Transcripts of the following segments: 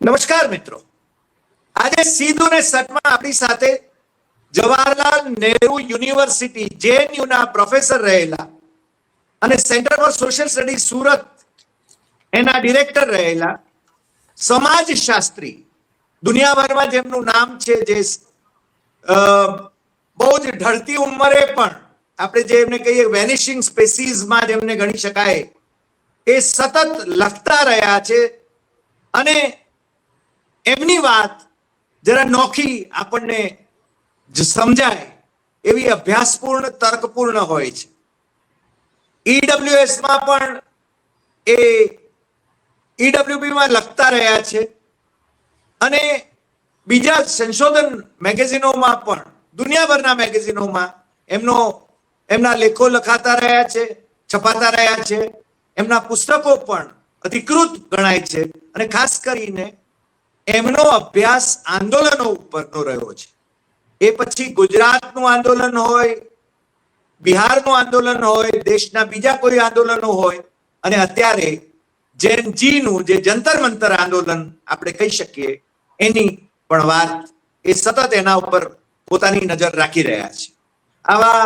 નમસ્કાર મિત્રો, આજે સીધું ને સટમાં આપણી સાથે જવાહરલાલ નહેરુ યુનિવર્સિટી JNU ના પ્રોફેસર રહેલા અને centre for social study Surat એના ડિરેક્ટર રહેલા સમાજશાસ્ત્રી, દુનિયાભરમાં જેમનું નામ છે, જે બહુ જ ઢળતી ઉંમરે પણ આપણે જે એમને કહીએ વેનિશિંગ સ્પેસીસમાં જેમને ગણી શકાય, એ સતત લખતા રહ્યા છે અને એમની વાત જરા નોખી આપણને સમજાય એવી અભ્યાસપૂર્ણ, તર્કપૂર્ણ હોય છે. EWSમાં પણ એ EWBમાં લખતા રહ્યા છે અને બીજા સંશોધન મેગેઝિનોમાં પણ, દુનિયાભરના મેગેઝિનોમાં એમના લેખો લખાતા રહ્યા છે, છપાતા રહ્યા છે. એમના પુસ્તકો પણ અધિકૃત ગણાય છે અને ખાસ કરીને એમનો અભ્યાસ આંદોલનો ઉપરનો રહ્યો છે. એ પછી ગુજરાતનું આંદોલન હોય, બિહારનું આંદોલન હોય, દેશના બીજા કોઈ આંદોલનો હોય, અને અત્યારે જેનજીનું જે જંતર મંતર આંદોલન આપણે કહી શકીએ એની પણ વાત એ સતત એના ઉપર પોતાની નજર રાખી રહ્યા છે. આવા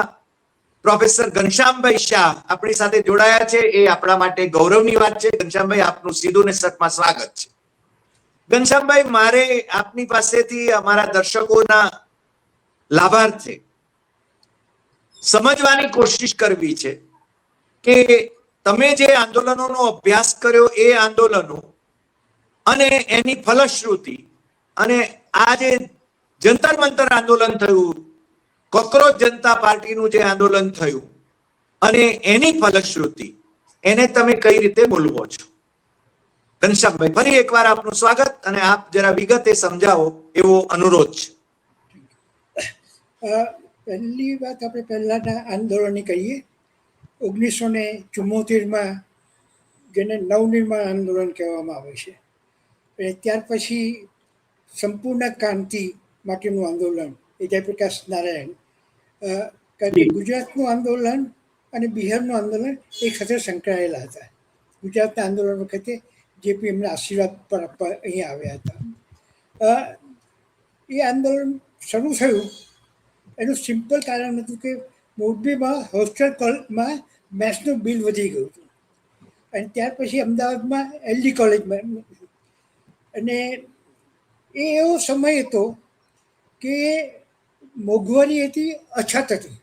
પ્રોફેસર ઘનશ્યામભાઈ શાહ આપણી સાથે જોડાયા છે, એ આપણા માટે ગૌરવની વાત છે. ઘનશ્યામભાઈ, આપનું સીધું ને સટમાં સ્વાગત છે. ઘનશ્યામભાઈ, મારે આપની પાસેથી અમારા દર્શકોના લાભાર્થે સમજવાની કોશિશ કરવી છે કે તમે જે આંદોલનોનો અભ્યાસ કર્યો, એ આંદોલનો અને એની ફલશ્રુતિ, અને આ જે જંતર મંતર આંદોલન થયું, કોકરોચ જનતા પાર્ટીનું જે આંદોલન થયું, અને એની ફલશ્રુતિ, એને તમે કઈ રીતે બોલવો છો? ઘનશ્યામભાઈ, ફરી એકવાર આપનું સ્વાગત, અને આપ જરા વિગતે સમજાવો એવો અનુરોધ છે. પહેલી વાત આપણે પહેલાના આંદોલનની કહીએ. 1974માં જેને નવનિર્માણ આંદોલન કહેવામાં આવે છે, અને ત્યાર પછી સંપૂર્ણ ક્રાંતિ માટેનું આંદોલન એ જયપ્રકાશ નારાયણ, કારણ કે ગુજરાતનું આંદોલન અને બિહારનું આંદોલન એક સાથે સંકળાયેલા હતા. ગુજરાતના આંદોલન વખતે જેપી એમને આશીર્વાદ પર આપવા અહીંયા આવ્યા હતા. એ આંદોલન શરૂ થયું એનું સિમ્પલ કારણ હતું કે મોરબીમાં હોસ્ટેલમાં મેથ્સનું બિલ વધી ગયું હતું, અને ત્યાર પછી અમદાવાદમાં LD કોલેજમાં, અને એ એવો સમય હતો કે મોંઘવારી હતી, અછત હતી.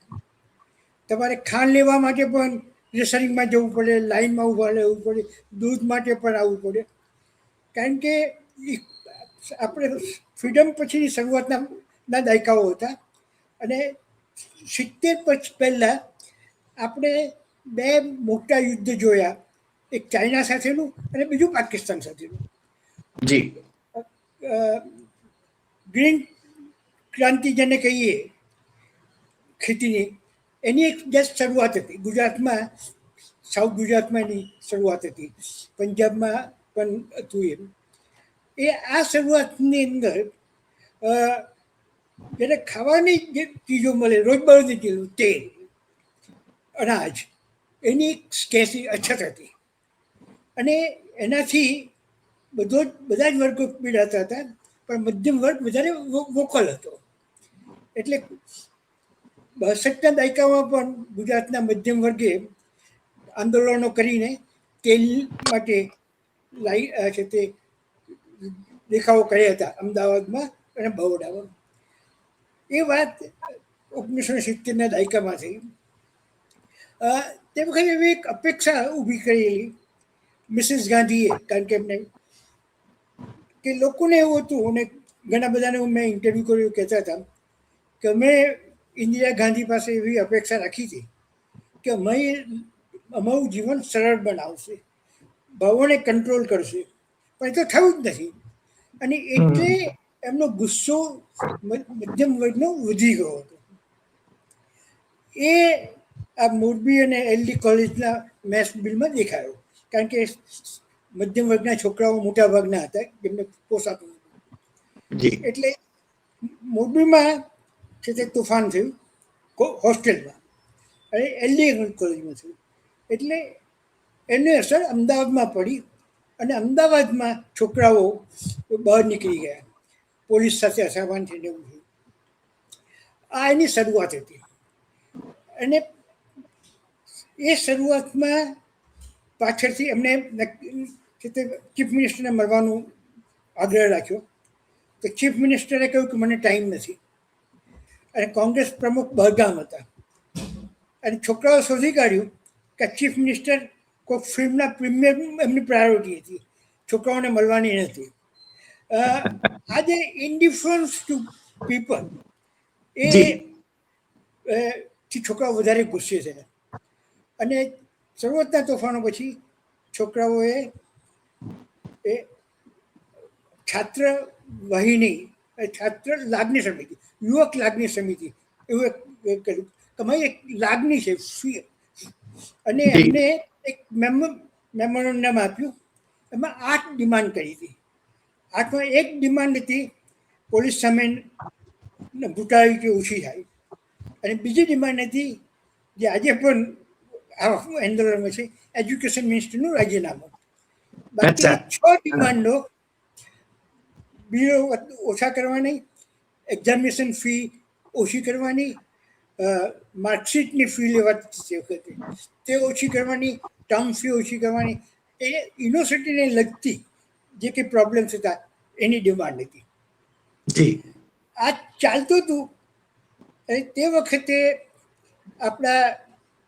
તમારે ખાંડ લેવા માટે પણ રેશનિંગમાં જવું પડે, લાઈનમાં ઊભા રહેવું પડે, દૂધ માટે પણ આવવું પડે, કારણ કે આપણે ફ્રીડમ પછીની શરૂઆતના દાયકાઓ હતા. અને 70 પહેલાં આપણે બે મોટા યુદ્ધ જોયા, એક ચાઇના સાથેનું અને બીજું પાકિસ્તાન સાથેનું. જી. ગ્રીન ક્રાંતિ જેને કહીએ ખેતીની, એની એક જસ્ટ શરૂઆત હતી. ગુજરાતમાં, સાઉથ ગુજરાતમાં એની શરૂઆત હતી, પંજાબમાં પણ હતું. એ આ શરૂઆતની અંદર જ્યારે ખાવાની જે ચીજો મળે, રોજબરોજની ચીજો, તેલ, અનાજ, એની સ્કેસી અછત હતી, અને એનાથી બધા જ વર્ગો પીડાતા હતા, પણ મધ્યમ વર્ગ વધારે વોકલ હતો. એટલે 62ના દાયકામાં પણ ગુજરાતના મધ્યમ વર્ગે આંદોલનો કરીને તેલ માટે છે તે દેખાવો કર્યા હતા અમદાવાદમાં અને બરોડામાં. એ વાત 1970ના દાયકામાં થઈ. તે વખતે એવી એક અપેક્ષા ઊભી કરેલી મિસિસ ગાંધીએ, કારણ કે એમને કે લોકોને એવું હતું, અને ઘણા બધાને મેં ઇન્ટરવ્યૂ કર્યું, કહેતા હતા કે અમે ઇન્દિરા ગાંધી પાસે એવી અપેક્ષા રાખી હતી કે અમારું જીવન સરળ બનાવશે, ભાવોને કંટ્રોલ કરશે, પણ એ તો થયું જ નથી. અને એટલે એમનો ગુસ્સો મધ્યમ વર્ગનો વધી ગયો હતો. એ આ મોરબી અને LD કોલેજના મેથ્સ બિલમાં દેખાયો, કારણ કે મધ્યમ વર્ગના છોકરાઓ મોટા ભાગના હતા, જેમને પોસાતું હતું. એટલે મોરબીમાં છે તે તોફાન થયું હોસ્ટેલમાં, અને LD કોલેજમાં થયું. એટલે એની અસર અમદાવાદમાં પડી, અને અમદાવાદમાં છોકરાઓ બહાર નીકળી ગયા, પોલીસ સાથે અસામાન થઈને એવું થયું. આ એની શરૂઆત હતી. અને એ શરૂઆતમાં પાછળથી એમને ચીફ મિનિસ્ટરને મળવાનું આગ્રહ રાખ્યો, તો ચીફ મિનિસ્ટરે કહ્યું કે મને ટાઈમ નથી. અને કોંગ્રેસ પ્રમુખ બહરગામ હતા, અને છોકરાઓ શોધી કાઢ્યું કે ચીફ મિનિસ્ટર કોઈ ફિલ્મના પ્રીમિયર એમની પ્રાયોરિટી હતી, છોકરાઓને મળવાની નથી. આજે ઇન્ડિફરન્સ ટુ પીપલ એ થી છોકરાઓ વધારે ગુસ્સે છે. અને શરૂઆતના તોફાનો પછી છોકરાઓએ એ છાત્ર વાહિની, છાત્ર લાગણી સમિતિ, યુવક લાગણી સમિતિ એવું એક કર્યું. તમારી એક લાગણી છે, ફિયર. અને એમને એક મેમોરેન્ડમ આપ્યું. એમાં 8 ડિમાન્ડ કરી હતી. 8માં એક ડિમાન્ડ હતી પોલીસ સામે બ્રુટાલિટી ઓછી થાય. અને બીજી ડિમાન્ડ હતી જે આજે પણ આંદોલનમાં છે, એજ્યુકેશન મિનિસ્ટરનું રાજીનામું. બાકી 6 ડિમાન્ડો બિલો ઓછા કરવાની, એક્ઝામિનેશન ફી ઓછી કરવાની, માર્કશીટની ફી લેવાતી વખતે તે ઓછી કરવાની, ટર્મ ફી ઓછી કરવાની, એ યુનિવર્સિટીને લગતી જે કંઈ પ્રોબ્લેમ્સ હતા એની ડિમાન્ડ હતી. આ ચાલતું હતું. અને તે વખતે આપણા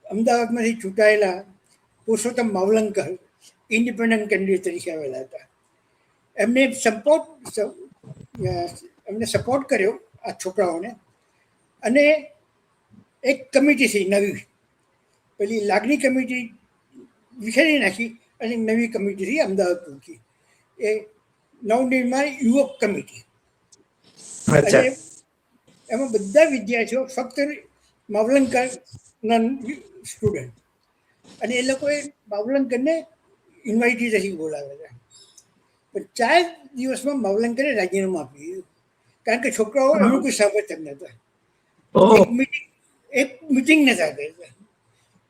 અમદાવાદમાંથી ચૂંટાયેલા પુરુષોત્તમ માવલંકર ઇન્ડિપેન્ડન્ટ કેન્ડિડેટ તરીકે આવેલા હતા. એમને સપોર્ટ કર્યો આ છોકરાઓને. અને એક કમિટી થઈ નવી, પેલી લાગણી કમિટી વિખેરી નાખી અને નવી કમિટી થઈ અમદાવાદ મૂકી, એ નવનિર્માણ યુવક કમિટી. અને એમાં બધા વિદ્યાર્થીઓ ફક્ત માવલંકરના સ્ટુડન્ટ. અને એ લોકોએ માવલંકરને ઇન્વાઇટી તરીકે બોલાવેલા. પણ 4 દિવસમાં માવલંકરે રાજીનામું આપી દીધું, કારણ કે છોકરાઓ એમનું કોઈ સાંભળત જ નહોતા. એક મિટિંગ નતા કરતા.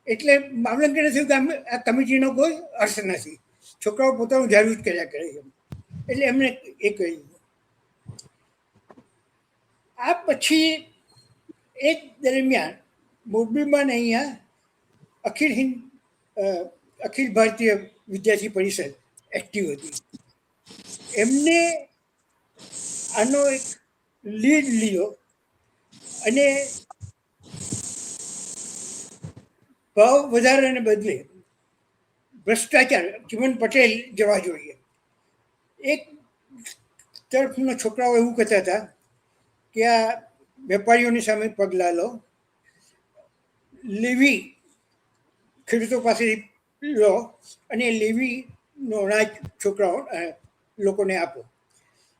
એટલે માવલંકરને થયું કે આ કમિટીનો કોઈ અર્થ નથી, છોકરાઓ પોતાનું જાળવું જ કર્યા કરે છે. એટલે એમણે એ કહ્યું. આ પછી એક દરમિયાન મોરબીમાં અહીંયા અખિલ ભારતીય વિદ્યાર્થી પરિષદ એક્ટિવ હતી. એમને આનો એક લીડ લીધો અને ભાવ વધારાને બદલે ભ્રષ્ટાચાર ચિમન પટેલ જવા જોઈએ. એક તરફના છોકરાઓ એવું કહેતા હતા કે આ વેપારીઓની સામે પગલાં લો, લેવી ખેડૂતો પાસેથી લો અને લેવીનો અનાજ છોકરાઓ લોકોને આપો.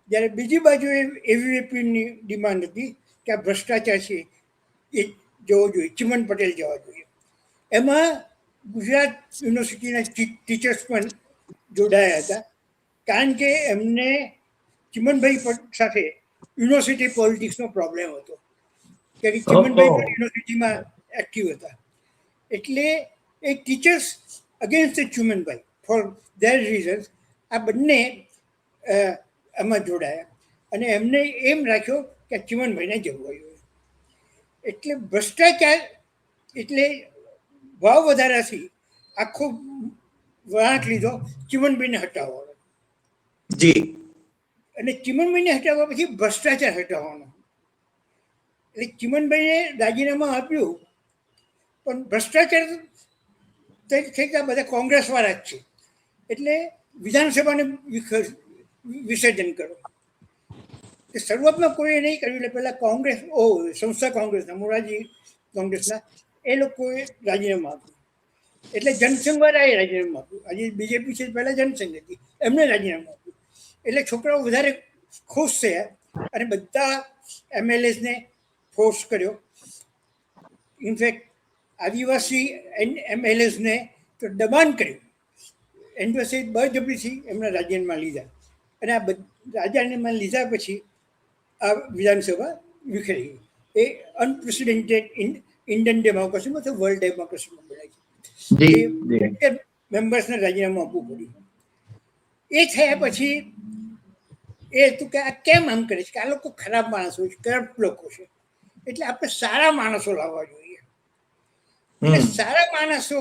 જ્યારે બીજી બાજુએ એવીએપીની ડિમાન્ડ હતી કે આ ભ્રષ્ટાચાર છે એ જવો જોઈએ, ચિમન પટેલ જવા જોઈએ. એમાં ગુજરાત યુનિવર્સિટીના ટીચર્સ પણ જોડાયા હતા, કારણ કે એમને ચિમનભાઈ સાથે યુનિવર્સિટી પોલિટિક્સનો પ્રોબ્લેમ હતો, કે ચિમનભાઈ પણ યુનિવર્સિટીમાં એક્ટિવ હતા. એટલે એ teachers against Chimanbhai for their reasons આ બંને એમાં જોડાયા. અને એમને એમ રાખ્યો કે ચિમનભાઈને જવું જોઈએ. એટલે ભ્રષ્ટાચાર એટલે ભાવ વધારાથી આખો વળાંક લીધો ચિમનભાઈને હટાવવાનો. અને ચિમનભાઈને હટાવવા પછી ભ્રષ્ટાચાર હટાવવાનો. એટલે ચિમનભાઈને રાજીનામું આપ્યું, પણ ભ્રષ્ટાચાર થતા બધા કોંગ્રેસ વાળા જ છે, એટલે વિધાનસભાને વિસર્જન કરો. શરૂઆતમાં કોઈએ નહીં કર્યું, એટલે પહેલા કોંગ્રેસ સંસ્થા કોંગ્રેસના મોરારજી કોંગ્રેસના એ લોકોએ રાજીનામું આપ્યું. એટલે જનસંઘ વાળાએ રાજીનામું આપ્યું. આજે બીજેપી છે, પહેલા જનસંઘ હતી, એમને રાજીનામું આપ્યું. એટલે છોકરાઓ વધારે ખુશ થયા અને બધા એમએલએસને ફોર્સ કર્યો. ઇનફેક્ટ આદિવાસી એમએલએસને તો દબાણ કર્યું. એનપીએસએ બળજબરીથી એમના રાજીનામા લીધા. અને આ રાજીનામા લીધા પછી આ વિધાનસભા વિખરી ગઈ. એ અનપ્રેસિડેન્ટેડ ઇન્ડિયન ડેમોક્રેસીમાં તો વર્લ્ડ ડેમોક્રેસીમાં બનાવી છે. મેમ્બર્સને રાજીનામું આપવું પડ્યું. એ થયા પછી એ તું કે આ કેમ આમ કરે છે કે આ લોકો ખરાબ માણસો છે, કરપ્ટ લોકો છે, એટલે આપણે સારા માણસો લાવવા જોઈએ. એટલે સારા માણસો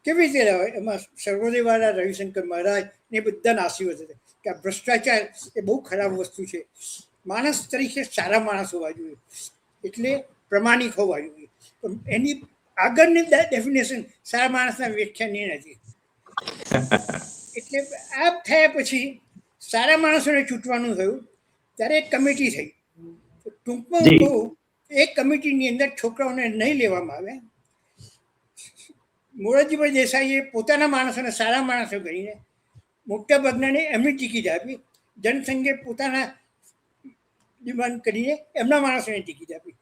કેવી રીતે લાવે? એમાં સર્વોદયવાળા રવિશંકર મહારાજ ને બધાના આશીર્વાદ હતા કે આ ભ્રષ્ટાચાર એ બહુ ખરાબ વસ્તુ છે. માણસ તરીકે સારા માણસ હોવા જોઈએ, એટલે પ્રમાણિક હોવા જોઈએ. એની આગળની ડેફિનેશન સારા માણસના વ્યાખ્યાની નથી. એટલે આ થયા પછી સારા માણસોને ચૂંટવાનું થયું ત્યારે એક કમિટી થઈ. ટૂંકમાં હું કહું, એ કમિટીની અંદર છોકરાઓને નહીં લેવામાં આવે. મોરારજીભાઈ દેસાઈએ પોતાના માણસોને સારા માણસો ગણીને મોટા ભાગનાને એમની ટિકિટ આપી. જનસંઘે પોતાના ડિમાન્ડ કરીને એમના માણસોને ટિકિટ આપી.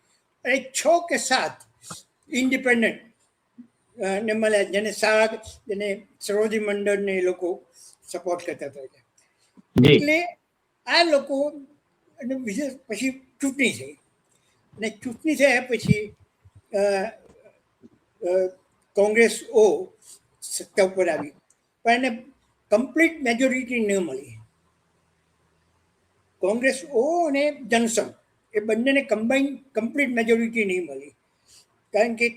અને 6 કે 7 ઇન્ડિપેન્ડન્ટ ને મળ્યા, જેને જેને સરોજી મંડળને એ લોકો સપોર્ટ કરતા હતા. એટલે આ લોકો પછી ચૂંટણી થઈ, અને ચૂંટણી થયા પછી કોંગ્રેસ સત્તા ઉપર આવી, પણ એને કમ્પ્લીટ મેજોરિટી ન મળી. કોંગ્રેસ અને જનસંઘ એ બંનેને કમ્બાઈન કમ્પ્લીટ મેજોરિટી નહીં મળી, કારણ કે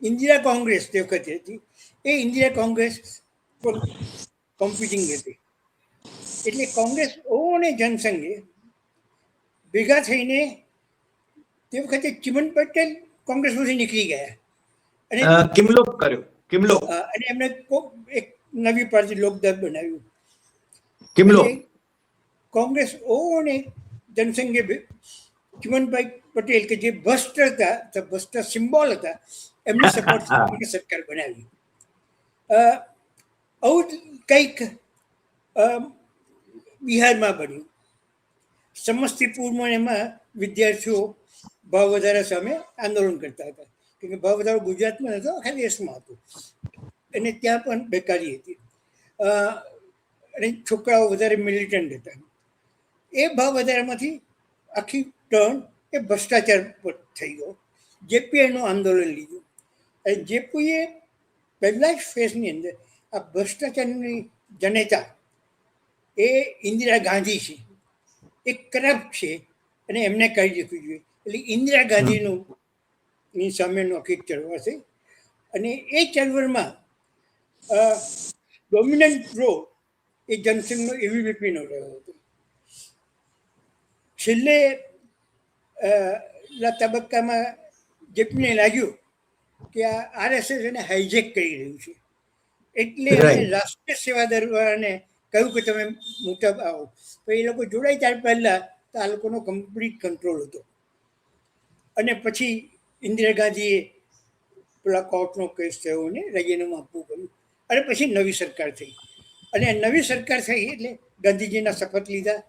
ઇન્દિરા કોંગ્રેસ તે વખતે હતી, એ ઇન્દિરા કોંગ્રેસ કોમ્પિટિંગ હતી. એટલે કોંગ્રેસ અને જનસંઘે ભેગા થઈને તે વખતે ચિમન પટેલ કોંગ્રેસમાંથી નીકળી ગયા અને કિમલોક કર્યો. અને એમને એક નવી પાર્ટી લોકદળ બનાવ્યું. કિમલોક કોંગ્રેસ અને જનસંઘે ચિમનભાઈ પટેલ કે જે ભ્રષ્ટ હતા, ભ્રષ્ટ સિમ્બોલ હતા, એમની સપોર્ટ સરકાર બનાવી. આવું કંઈક બિહારમાં બન્યું. સમસ્તીપુરમાં એમાં વિદ્યાર્થીઓ ભાવ વધારા સામે આંદોલન કરતા હતા, કેમ કે ભાવ વધારો ગુજરાતમાં નહોતો, આખા દેશમાં હતો, અને ત્યાં પણ બેકારી હતી, અને છોકરાઓ વધારે મિલિટન્ટ હતા. એ ભાવ વધારામાંથી આખી ટર્ન એ ભ્રષ્ટાચાર પર થઈ ગયો. જેપીએ એનું આંદોલન લીધું, અને જેપીએ પહેલા જ ફેઝની અંદર આ ભ્રષ્ટાચારની જનેતા એ ઇન્દિરા ગાંધી છે, એ કરપ્ટ છે, અને એમને કહી દેવું જોઈએ. એટલે ઇન્દિરા ગાંધીનું ની સામેનો આખી ચળવળ થઈ, અને એ ચળવળમાં ડોમિનન્ટ રોલ એ જનસંઘનો એબીવીપીનો રહ્યો હતો. છેલ્લે તબક્કામાં જેપીને લાગ્યું કે આ આરએસએસ એને હાઈજેક કરી રહ્યું છે, એટલે રાષ્ટ્રીય સેવા દરવાળાને કહ્યું કે તમે મોટા આવો. તો એ લોકો જોડાય ત્યાર પહેલા તો આ લોકોનો કમ્પ્લીટ કંટ્રોલ હતો. અને પછી ઇન્દિરા ગાંધીએ પેલા કોર્ટનો કેસ થયો ને રાજીનામું આપવું પડ્યું, અને પછી નવી સરકાર થઈ. અને નવી સરકાર થઈ એટલે ગાંધીજીના શપથ લીધા,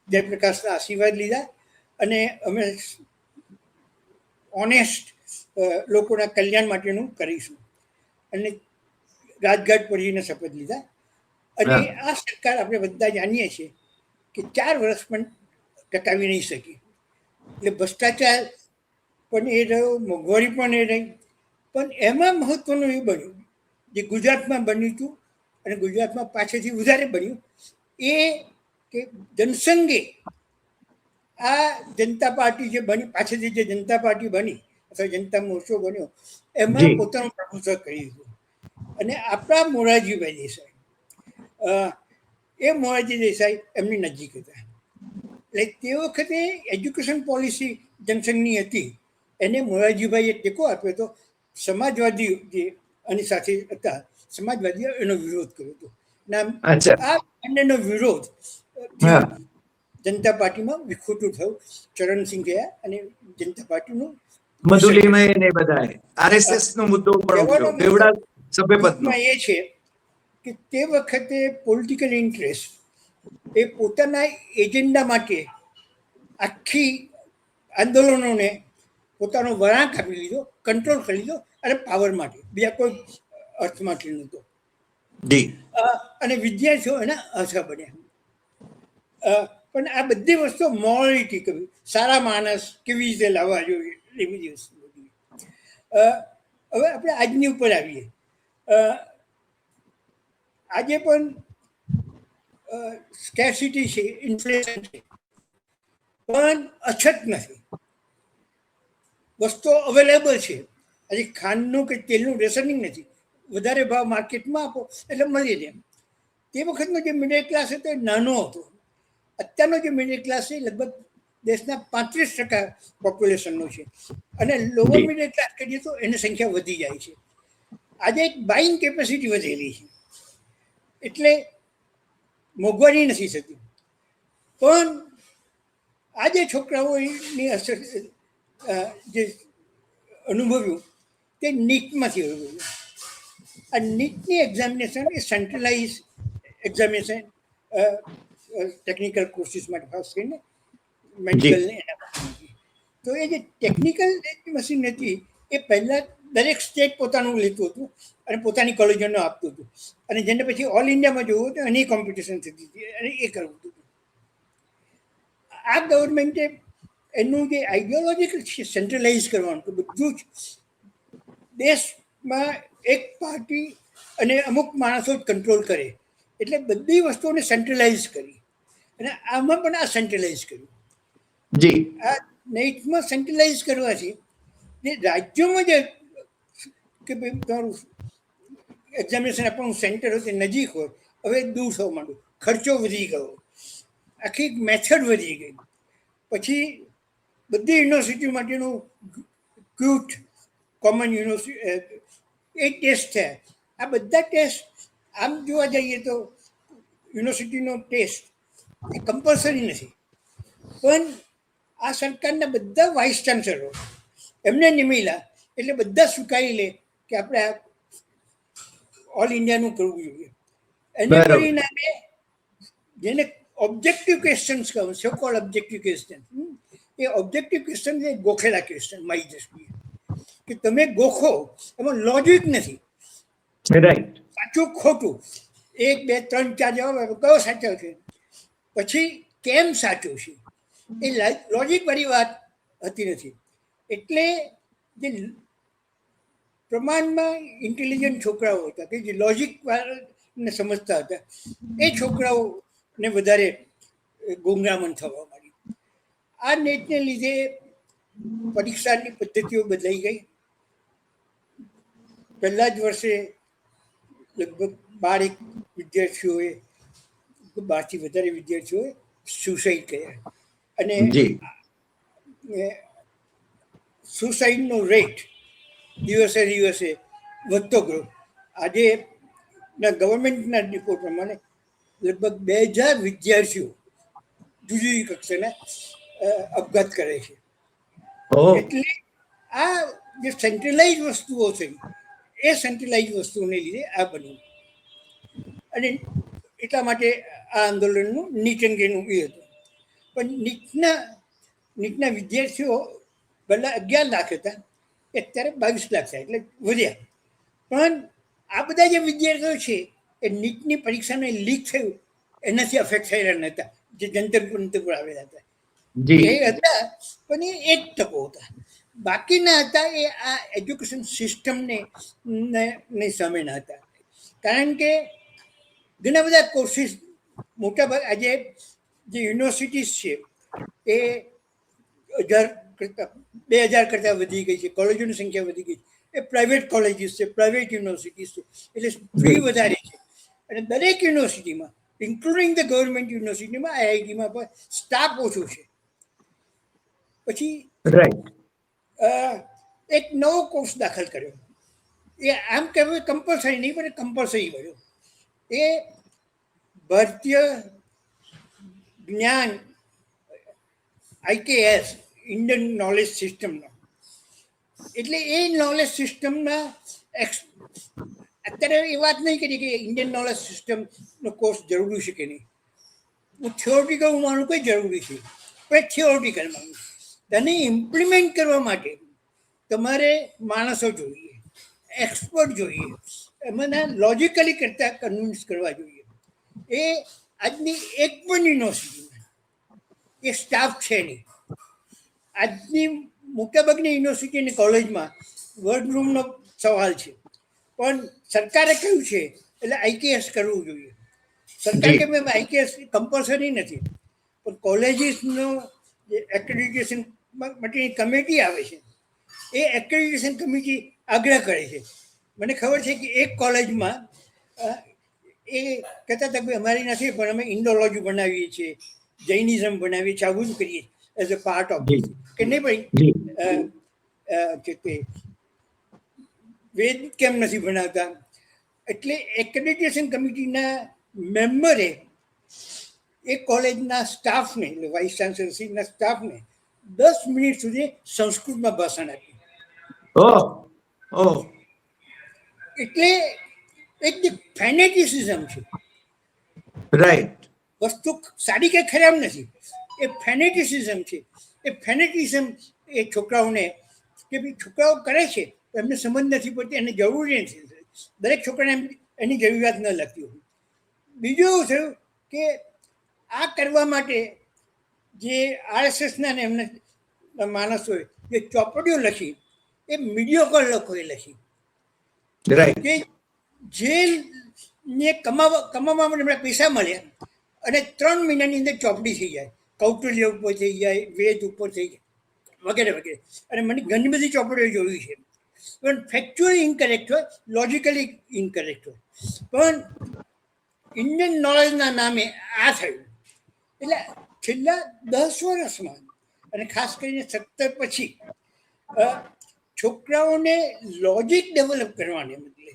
જયપ્રકાશના આશીર્વાદ લીધા, અને અમે ઓનેસ્ટ લોકોના કલ્યાણ માટેનું કરીશું, અને રાજઘાટ પડીને શપથ લીધા. અને આ સરકાર આપણે બધા જાણીએ છીએ કે 4 વર્ષ પણ ટકાવી નહીં શકી. એટલે ભ્રષ્ટાચાર પણ એ રહ્યો, મોંઘવારી પણ એ રહી. પણ એમાં મહત્વનું એ બન્યું જે ગુજરાતમાં બન્યું હતું, અને ગુજરાતમાં પાછળથી વધારે બન્યું, એ કે જનસંઘે આ જનતા પાર્ટી જે બની, પાછળથી જે જનતા પાર્ટી બની અથવા જનતા મોરચો બન્યો, એમાં પોતાનું પ્રભુત્વ કરી દીધું. અને આપણા મોરારજીભાઈ દેસાઈ, એ મોરારજી દેસાઈ એમની નજીક હતા. એટલે તે વખતે એજ્યુકેશન પોલિસી જનસંઘની હતી, એને મોરારજીભાઈએ ટેકો આપ્યો હતો. સમાજવાદી જે આની સાથે હતા, સમાજવાદીઓ એનો વિરોધ કર્યો હતો. આ બંનેનો વિરોધ જનતા પાર્ટીમાં વિખૂટું થયું. ચરણસિંહ ગયા અને જનતા પાર્ટીનું એ છે કે તે વખતે પોલિટિકલ ઇન્ટરેસ્ટ એ પોતાના એજન્ડા માટે આખી આંદોલનોને પોતાનો વળાંક આપી લીધો, કંટ્રોલ કરી લીધો, અને પાવર માટે, બીજા કોઈ અર્થ માટે નહોતો. અને વિદ્યાર્થીઓ એના આશા બન્યા. પણ આ બધી વસ્તુઓ મોરાલિટી કરવી, સારા માણસ કેવી રીતે લાવવા જોઈએ, એ બધી વસ્તુ. હવે આપણે આજની ઉપર આવીએ. આજે પણ સ્કેર્સિટી છે, ઇન્ફ્લેશન છે, પણ અછત નથી. વસ્તુઓ અવેલેબલ છે. આજે ખાંડનું કે તેલનું રેશનિંગ નથી. વધારે ભાવ માર્કેટમાં આપો એટલે મળી રહે. તે વખતનો જે મિડલ ક્લાસ હતો એ નાનો હતો. અત્યારનો જે મિડલ ક્લાસ છે લગભગ દેશના 35% પોપ્યુલેશનનો છે. અને લોઅર મિડલ ક્લાસ કરીએ તો એની સંખ્યા વધી જાય છે. આજે એક બાઇંગ કેપેસિટી વધેલી છે, એટલે મોંઘવારી નથી થતી. પણ આજે છોકરાઓની અસર જે અનુભવ્યું તે નીટમાંથી અનુભવ્યું. આ નીટની એક્ઝામિનેશન એ સેન્ટ્રલાઇઝ એક્ઝામિનેશન ટેકનિકલ કોર્સિસ માટે ખાસ કરીને મેડિકલ એના માટે. તો એ જે ટેકનિકલ મશીન હતી એ પહેલાં દરેક સ્ટેટ પોતાનું લેતું હતું અને પોતાની કોલેજોને આપતું હતું. અને જેને પછી ઓલ ઇન્ડિયામાં જોવું તો એની કોમ્પિટિશન થતી હતી અને એ કરવું હતું. આ ગવર્મેન્ટે એનું જે આઈડિયોલોજીકલ છે સેન્ટ્રલાઇઝ કરવાનું, તો બધું જ દેશમાં એક પાર્ટી અને અમુક માણસો જ કંટ્રોલ કરે, એટલે બધી વસ્તુઓને સેન્ટ્રલાઇઝ કરી. અને આમાં પણ આ સેન્ટ્રલાઇઝ કર્યું. જી આ નેટમાં સેન્ટ્રલાઇઝ કરવાથી જે રાજ્યોમાં જે કે ભાઈ તમારું એક્ઝામિનેશન આપવાનું સેન્ટર હોય તે નજીક હોય, હવે દૂર થવા માંડ્યું. ખર્ચો વધી ગયો, આખી મેથડ વધી ગઈ. પછી બધી યુનિવર્સિટી માટેનું ક્યુટ કોમન યુનિવર્સિટી એ ટેસ્ટ થયા. આ બધા ટેસ્ટ આમ જોવા જઈએ તો યુનિવર્સિટીનો ટેસ્ટ એ કમ્પલસરી નથી, પણ આ સરકારના બધા વાઇસ ચાન્સલરો એમને નિમેલા એટલે બધા સ્વીકારી લે કે આપણે આ ઓલ ઇન્ડિયાનું કરવું જોઈએ. એને પરિણામે જેને ઓબ્જેક્ટિવ ક્વેશ્ચન્સ કહું, સો કોલ્ડ ઓબ્જેક્ટિવ ક્વેશ્ચન, એ ઓબ્જેક્ટિવ ક્વેશ્ચન એ ગોખેલા ક્વેશ્ચન મારી દ્રષ્ટિએ, કે તમે ગોખો એમાં લોજિક નથી. રાઈટ, સાચું ખોટું 1 2 3 4 જવાબ આપો, કયો સાચો છે, પછી કેમ સાચું છે, એ લોજિક વાળી વાત હતી નથી. એટલે જે પ્રમાણમાં ઇન્ટેલિજન્ટ છોકરાઓ હતા કે જે લોજિક ને સમજતા હતા એ છોકરાઓને વધારે ગુંગરામણ થવા માંડી. આ નેટને લીધે પરીક્ષાની પદ્ધતિઓ બદલાઈ ગઈ. પહેલા જ વર્ષે લગભગ 12 વિદ્યાર્થીઓએ, 12થી વધારે વિદ્યાર્થીઓએ સુસાઇડ કર્યા. અને સુસાઇડનો રેટ દિવસે દિવસે વધતો ગયો. આજે ગવર્મેન્ટના રિપોર્ટ પ્રમાણે લગભગ 2000 વિદ્યાર્થીઓ જુદી જુદી કક્ષાના અપઘાત કરે છે. એટલે આ જે સેન્ટ્રલાઇઝ વસ્તુઓ છે એ સેન્ટ્રલાઇઝ વસ્તુઓને લીધે આ બન્યું. અને એટલા માટે આ આંદોલનનું નીટ અંગેનું એ હતું. પણ નીટના વિદ્યાર્થીઓ પહેલાં 11 લાખ હતા, અત્યારે 22 લાખ થાય, એટલે વધ્યા. પણ આ બધા જે વિદ્યાર્થીઓ છે એ નીટની પરીક્ષાને લીક થયું એનાથી અફેક્ટ થયેલા નહોતા, જે જંતર મંતર પર આવેલા હતા એ હતા, પણ એ 1% હતા. બાકીના હતા એ આ એજ્યુકેશન સિસ્ટમને સામેના હતા. કારણ કે ઘણા બધા કોર્સિસ મોટાભાગે આજે જે યુનિવર્સિટીઝ છે એ 2000 કરતાં વધી ગઈ છે, કોલેજોની સંખ્યા વધી ગઈ છે. એ પ્રાઇવેટ કોલેજીસ છે, પ્રાઇવેટ યુનિવર્સિટીઝ છે, એટલે ફી વધારે છે. અને દરેક યુનિવર્સિટીમાં ઇન્ક્લુડિંગ ધ ગવર્મેન્ટ યુનિવર્સિટીમાં આઈઆઈટીમાં પણ સ્ટાફ ઓછો છે. પછી એક નવો કોર્સ દાખલ કર્યો, એ આમ કહેવાય કમ્પલસરી નહીં પણ કમ્પલસરી કર્યો. એ ભારતીય જ્ઞાન IKS ઇન્ડિયન નોલેજ સિસ્ટમનો. એટલે એ નોલેજ સિસ્ટમના અત્યારે એ વાત નહીં કરી કે ઇન્ડિયન નોલેજ સિસ્ટમનો કોર્સ જરૂરી છે કે નહીં. હું થિયોરિટિકલ માનું કંઈ જરૂરી છે, પણ થિયોરિટિકલ માનું. તેને ઇમ્પ્લિમેન્ટ કરવા માટે તમારે માણસો જોઈએ, એક્સપર્ટ જોઈએ, એમાંના લોજિકલી કરતાં કન્વિન્સ કરવા જોઈએ. એ આજની એક પણ યુનિવર્સિટીમાં એ સ્ટાફ છે નહીં. આજની મોટાભાગની યુનિવર્સિટી અને કોલેજમાં વર્કરૂમનો સવાલ છે, પણ સરકારે કહ્યું છે એટલે આઈકેએસ કરવું જોઈએ. સરકાર કે મેં આઈકેએસ કમ્પલસરી નથી, પણ કોલેજીસનો જે એક્રેડિટેશન માટેની કમિટી આવે છે, એ એક્રેડિટેશન કમિટી આગ્રહ કરે છે. મને ખબર છે કે એક કોલેજમાં એ કહેતા હતા કે અમારી નથી, પણ અમે ઇન્ડોલોજી બનાવીએ છીએ, જૈનિઝમ બનાવીએ છીએ, આવું જ કરીએ as a part of this. કે નહીં ભાઈ કે તે વેદ કેમ નથી બનાવતા? એટલે એક્રેડિટેશન કમિટીના મેમ્બરે એ કોલેજના સ્ટાફને, એટલે વાઇસ ચાન્સલરશીપના સ્ટાફને 10 મિનિટ સુધી સંસ્કૃતમાં ભાષણ આપ્યું. એટલે એક જે ફેનેટિસિઝમ છે, રાઈટ, વસ્તુ સારી કે ખરાબ નથી, એ ફેનેટિસિઝમ છે. એ ફેનેટિઝમ એ છોકરાઓને કે ભાઈ છોકરાઓ કરે છે, એમને સમજ નથી પડતી, એને જરૂરી નથી. દરેક છોકરાને એની જરૂરિયાત ન લાગતી હોય. બીજું એવું થયું કે આ કરવા માટે જે આરએસએસના ને એમના માણસોએ જે ચોપડીઓ લખી, એ મીડિયોકર લોકોએ લખી. રાઈટ, કે જે કમાવા માટે એમને પૈસા મળ્યા અને 3 મહિનાની અંદર ચોપડી થઈ જાય, કૌટિલ્ય ઉપર થઈ જાય, વેદ ઉપર થઈ જાય, વગેરે વગેરે. અને મને ઘણી બધી ચોપડીઓ જોઈ છે, પણ ફેક્ચ્યુઅલી ઇનકરેક્ટ હોય, લોજિકલી ઇનકરેક્ટ હોય. પણ ઇન્ડિયન નોલેજના નામે આ થયું. એટલે છેલ્લા 10 વર્ષમાં, અને ખાસ કરીને 17 પછી, છોકરાઓને લોજિક ડેવલપ કરવાને બદલે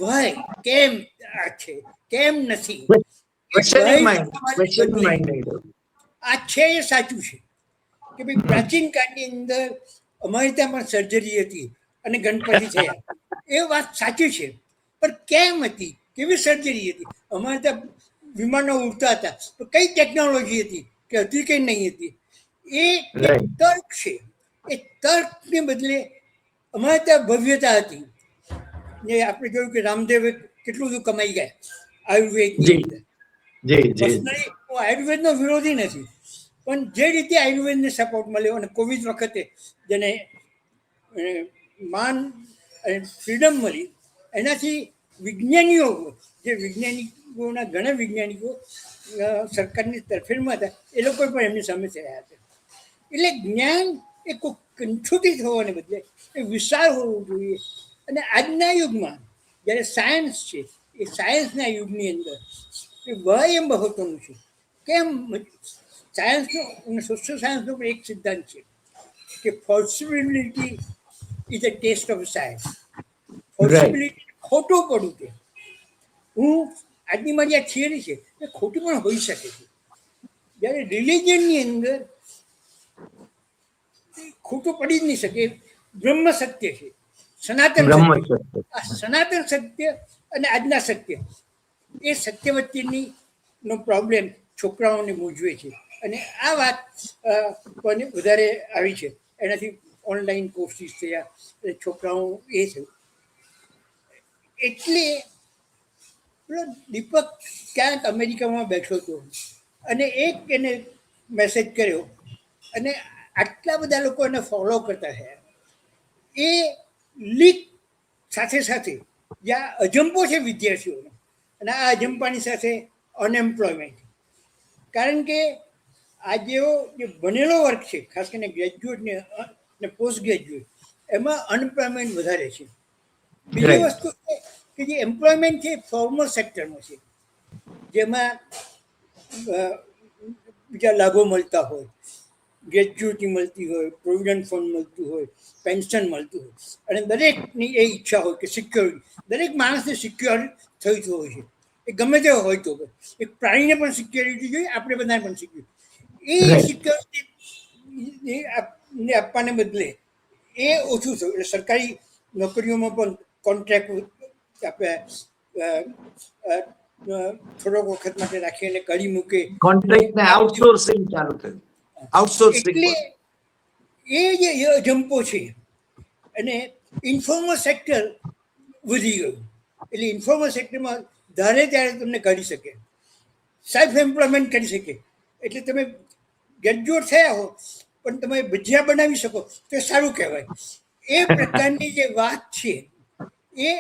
વાય કેમ આ છે, કેમ નથી, આ છે એ સાચું છે. કે ભાઈ પ્રાચીન કાળની અંદર અમારી ત્યાં પણ સર્જરી હતી અને ગણપતિ થયા, એ વાત સાચી છે. પણ કેમ હતી, કેવી સર્જરી હતી? અમારે ત્યાં વિમાનો ઉડતા હતા, તો કઈ ટેકનોલોજી હતી, કે હતી કે નહીં હતી? એ તર્ક છે. એ તર્કને બદલે અમારે ત્યાં ભવ્યતા હતી. ને આપણે જોયું કે રામદેવ કેટલું બધું કમાઈ ગયા આયુર્વેદની અંદર. પર્સનલી હું આયુર્વેદનો વિરોધી નથી, પણ જે રીતે આયુર્વેદને સપોર્ટ મળ્યો અને કોવિડ વખતે જેને માન અને ફ્રીડમ મળી, એનાથી વિજ્ઞાનીઓ, જે વૈજ્ઞાનિકોના ઘણા વૈજ્ઞાનિકો સરકારની તરફેણમાં હતા, એ લોકો પણ એમની સામે થયા હતા. એટલે જ્ઞાન એ કોઈ કંઠુતી થવાને બદલે એ વિશાળ હોવું જોઈએ. અને આજના યુગમાં જ્યારે સાયન્સ છે, એ સાયન્સના યુગની અંદર એ વય એમ મહત્વનું છે. કેમ? સાયન્સનો અને સોશિયલ સાયન્સનો પણ એક સિદ્ધાંત છે કે possibility is a test of science. Possibility ખોટું પડવું કે હું આજની મારી આ થિયરી છે એ ખોટી પણ હોઈ શકે છે. જ્યારે રિલિજનની અંદર ખોટું પડી જ નહીં શકે. બ્રહ્મ સત્ય છે, સનાતન સત્ય. આ સનાતન સત્ય અને આજના સત્ય, એ સત્ય વચ્ચેની નો પ્રોબ્લેમ છોકરાઓને મૂંઝવે છે. અને આ વાત પણ વધારે આવી છે. એનાથી ઓનલાઈન કોર્સિસ થયા, એટલે છોકરાઓ એ થયું. એટલે દીપક ક્યાંક અમેરિકામાં બેઠો હતો અને એક એને મેસેજ કર્યો, અને આટલા બધા લોકો એને ફોલો કરતા થયા. એ લીક સાથે સાથે જ્યાં અજંપો છે વિદ્યાર્થીઓનો, અને આ અજંપાની સાથે અનએમ્પ્લોયમેન્ટ. કારણ કે આ જેવો જે બનેલો વર્ગ છે, ખાસ કરીને ગ્રેજ્યુએટ ને પોસ્ટ ગ્રેજ્યુએટ, એમાં અનએમ્પ્લોયમેન્ટ વધારે છે. બીજી વસ્તુ કે જે એમ્પ્લોયમેન્ટ છે ફોર્મલ સેક્ટરનો છે, જેમાં બીજા લાભો મળતા હોય, ગ્રેજ્યુટી મળતી હોય, પ્રોવિડન્ટ ફંડ મળતું હોય, પેન્શન મળતું હોય, અને દરેકની એ ઈચ્છા હોય કે સિક્યોરિટી, દરેક માણસને સિક્યોર થયું હોય છે. એ ગમે તે હોય તો, એક પ્રાણીને પણ સિક્યોરિટી જોઈએ, આપણે બધાને પણ સિક્યોરિટી. એ સિક્યોરિટી આપવાને બદલે એ ઓછું થયું. એટલે સરકારી નોકરીઓમાં પણ કોન્ટ્રાક્ટ આપણે થોડોક વખત માટે રાખી અને કરી મૂકે, કોન્ટ્રાક્ટને આઉટસોર્સિંગ ચાલુ થયું. આઉટસોર્સિંગ એટલે એ જે અજંપો છે, અને ઇન્ફોર્મલ સેક્ટર વધી ગયું. એટલે ઇન્ફોર્મલ સેક્ટરમાં ધારે ત્યારે તમને કરી શકે, સેલ્ફ એમ્પ્લોયમેન્ટ કરી શકે. એટલે તમે ગ્રેજ્યુએટ થયા હો પણ તમે ભજીયા બનાવી શકો તો સારું કહેવાય. એ પ્રકારની જે વાત છે, એ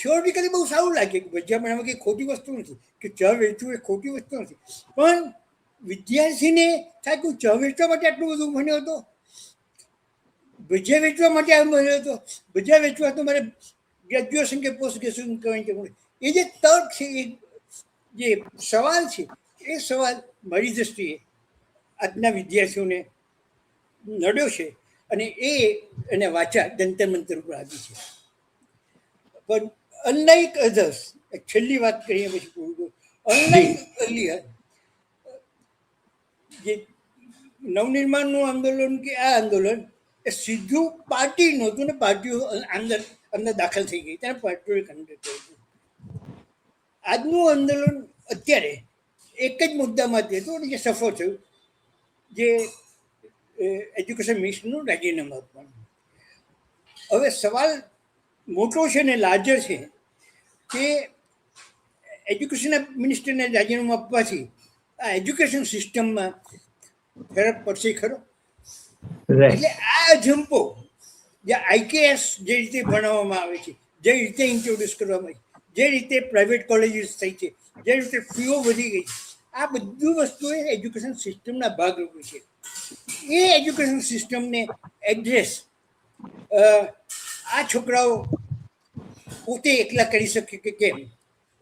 થિયોરિટિકલી બહુ સારું લાગે કે ભજીયા બનાવવા કંઈ ખોટી વસ્તુ નથી, કે ચા વેચવું એ ખોટી વસ્તુ નથી, પણ વિદ્યાર્થીને થાય કે ચા વેચવા માટે આટલું બધું ભણ્યો હતો, ભજીયા વેચવા માટે આમ ભણ્યો હતો, ભજીયા વેચવા તો મારે ગ્રેજ્યુએશન કે પોસ્ટ ગ્રેજ્યુએશન કરવાની જરૂર નથી. એ જે તર્ક છે, એ જે સવાલ છે, એ સવાલ મારી દ્રષ્ટિએ આજના વિદ્યાર્થીઓને નડ્યો છે, અને એને વાચા જંતર મંતર ઉપર આપી છે. પણ અનલાઇક અધર્સ, છેલ્લી વાત કરીએ પછી પૂરું કરું, અનલાઇક અર્લિયર જે નવનિર્માણનું આંદોલન કે આ આંદોલન એ સીધું પાર્ટી નહોતું ને પાર્ટીઓ અંદર દાખલ થઈ ગઈ, ત્યારે પાર્ટીઓએ કન્ડક્ટ કર્યું. આજનું આંદોલન અત્યારે એક જ મુદ્દામાંથી હતું, જે સફળ થયું, જે એજ્યુકેશન મિનિસ્ટરનું રાજીનામું આપવાનું. હવે સવાલ મોટો છે ને લાર્જર છે કે એજ્યુકેશન મિનિસ્ટરને રાજીનામું આપવાથી આ એજ્યુકેશન સિસ્ટમમાં ફરક પડશે ખરો? એટલે આ જમ્પો જે IKS જે રીતે ભણાવવામાં આવે છે, જે રીતે ઇન્ટ્રોડ્યુસ કરવામાં આવી, જે રીતે પ્રાઇવેટ કોલેજીસ થઈ છે, જે રીતે ફીઓ વધી ગઈ, આ બધું વસ્તુઓ એજ્યુકેશન સિસ્ટમના ભાગરૂપે છે. એ એજ્યુકેશન સિસ્ટમને એડ્રેસ આ છોકરાઓ પોતે એકલા કરી શકે કે કેમ,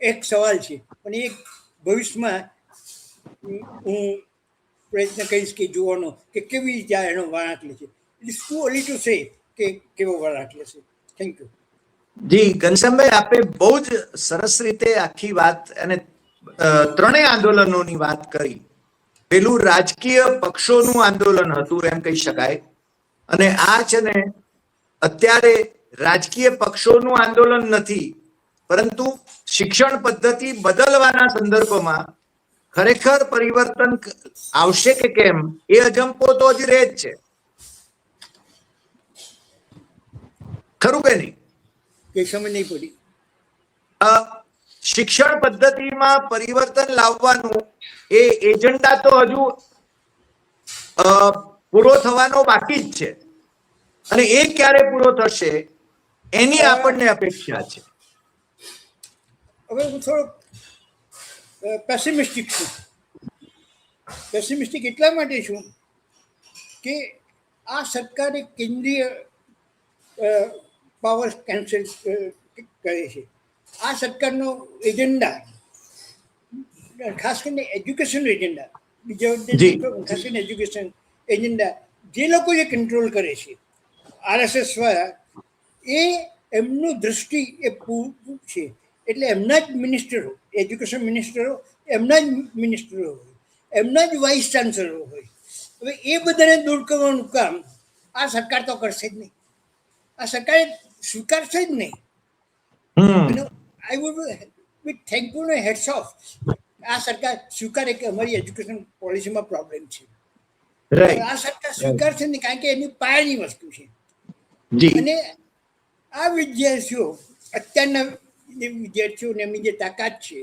એક સવાલ છે. પણ એ ભવિષ્યમાં હું પ્રયત્ન કરીશ કે જોવાનો કે કેવી રીતે એનો વળાંક લે છે. It is too early to say કે કેવો વળાંક લેશે. Thank you. જી ઘનશ્યામભાઈ, આપે બહુ જ સરસ રીતે આખી વાત અને ત્રણેય આંદોલનોની વાત કરી. પેલું રાજકીય પક્ષોનું આંદોલન હતું એમ કહી શકાય, અને આ છે ને અત્યારે રાજકીય પક્ષોનું આંદોલન નથી, પરંતુ શિક્ષણ પદ્ધતિ બદલવાના સંદર્ભમાં ખરેખર પરિવર્તન આવશે કે કેમ એ અજંપો તો હજી રહે જ છે, ખરું કે નહીં? કે સમજ નહીં પડી. શિક્ષણ પદ્ધતિમાં પરિવર્તન લાવવાનું એ એજન્ડા તો હજુ પૂરો થવાનો બાકી જ છે, અને એ ક્યારે પૂરો થશે એની આપણને અપેક્ષા છે. હવે હું થોડો પેસિમિસ્ટિક છું. પેસિમિસ્ટિક એટલા માટે છું કે આ સરકારે કેન્દ્રીય પાવર કેન્સલ કરે છે. આ સરકારનો એજન્ડા, ખાસ કરીને એજ્યુકેશન એજન્ડા, બીજા ખાસ કરીને એજ્યુકેશન એજન્ડા જે લોકો જે કંટ્રોલ કરે છે, RSS વાળા, એ એમનું દૃષ્ટિ એ છે. એટલે એમના જ મિનિસ્ટરો, એજ્યુકેશન મિનિસ્ટરો એમના જ મિનિસ્ટરો હોય, એમના જ વાઇસ ચાન્સલરો હોય. હવે એ બધાને દૂર કરવાનું કામ આ સરકાર તો કરશે જ નહીં, આ સરકારે સ્વીકારશે જ નહીં. અને આઈ વુડ બી થેન્કફુલ ને હેડ્સ ઓફ આ સરકાર સ્વીકારે કે અમારી એજ્યુકેશન પોલિસીમાં પ્રોબ્લેમ છે. આ સરકાર સ્વીકારશે નહીં, કારણ કે એની પાયાની વસ્તુ છે. અને આ વિદ્યાર્થીઓ, અત્યારના વિદ્યાર્થીઓને એમની જે તાકાત છે,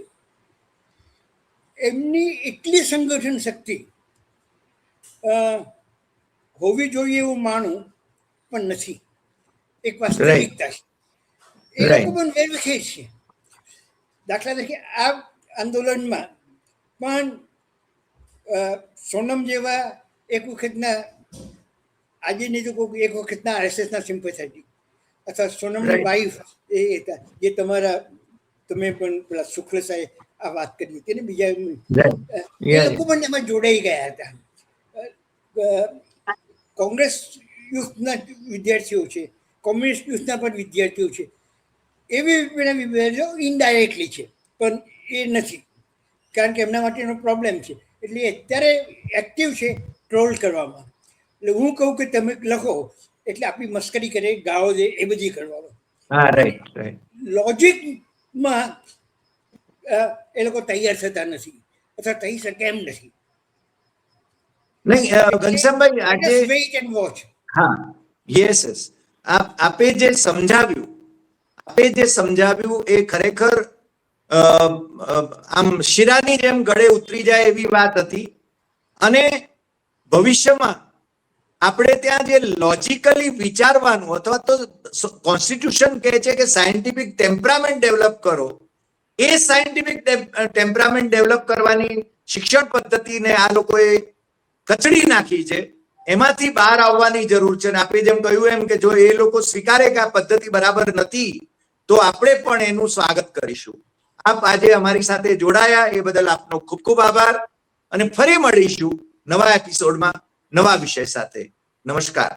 એમની એટલી સંગઠન શક્તિ હોવી જોઈએ એવું માનું પણ નથી. એક વાસ્તવિકતા છે. એ લોકો પણ વેરવિખે છે. દાખલા તરીકે આ આંદોલનમાં પણ સોનમ જેવા એક વખતના, આજે નહીં તો એક વખતના RSSના સિમ્પેથેટિક, અથવા સોનમની વાઈફ એ હતા, જે તમે પણ પેલા શુક્લ સાહેબ આ વાત કરી હતી ને, બીજા એ લોકો પણ એમાં જોડાઈ ગયા હતા. કોંગ્રેસ યુથના વિદ્યાર્થીઓ છે, કોમ્યુનિસ્ટ યુથના પણ વિદ્યાર્થીઓ છે, એવી વિદ્યાર્થીઓ ઇનડાયરેક્ટલી છે, પણ એ નથી, કારણ કે એમના માટેનો પ્રોબ્લેમ છે. એટલે અત્યારે એક્ટિવ છે ટ્રોલ કરવામાં. એટલે હું કહું કે તમે લખો એટલે આપણી મસ્કરી કરે, ગાળો દે, એ બધી કરવામાં. લોજિકમાં એ લોકો તૈયાર થતા નથી, અથવા થઈ શકે એમ નથી. નહીં ઘનશ્યામભાઈ, આજે હા, યસ યસ, આપે જે સમજાવ્યું એ ખરેખર આમ શીરાની જેમ ગળે ઉતરી જાય એવી વાત હતી. અને ભવિષ્યમાં આપણે ત્યાં જે લોજિકલી વિચારવાનું અથવા તો કોન્સ્ટિટ્યુશન કહે છે કે સાયન્ટિફિક ટેમ્પરામેન્ટ ડેવલપ કરો, એ સાયન્ટિફિક ટેમ્પરામેન્ટ ડેવલપ કરવાની શિક્ષણ પદ્ધતિને આ લોકોએ કચડી નાખી છે. એમાંથી બહાર આવવાની જરૂર છે. અને આપણે જેમ કહ્યું એમ કે જો એ લોકો સ્વીકારે કે આ પદ્ધતિ બરાબર નથી તો આપણે પણ એનું સ્વાગત કરીશું. આપ આજે અમારી સાથે જોડાયા એ બદલ આપનો ખૂબ ખૂબ આભાર, અને ફરી મળીશું નવા એપિસોડમાં નવા વિષય સાથે. નમસ્કાર.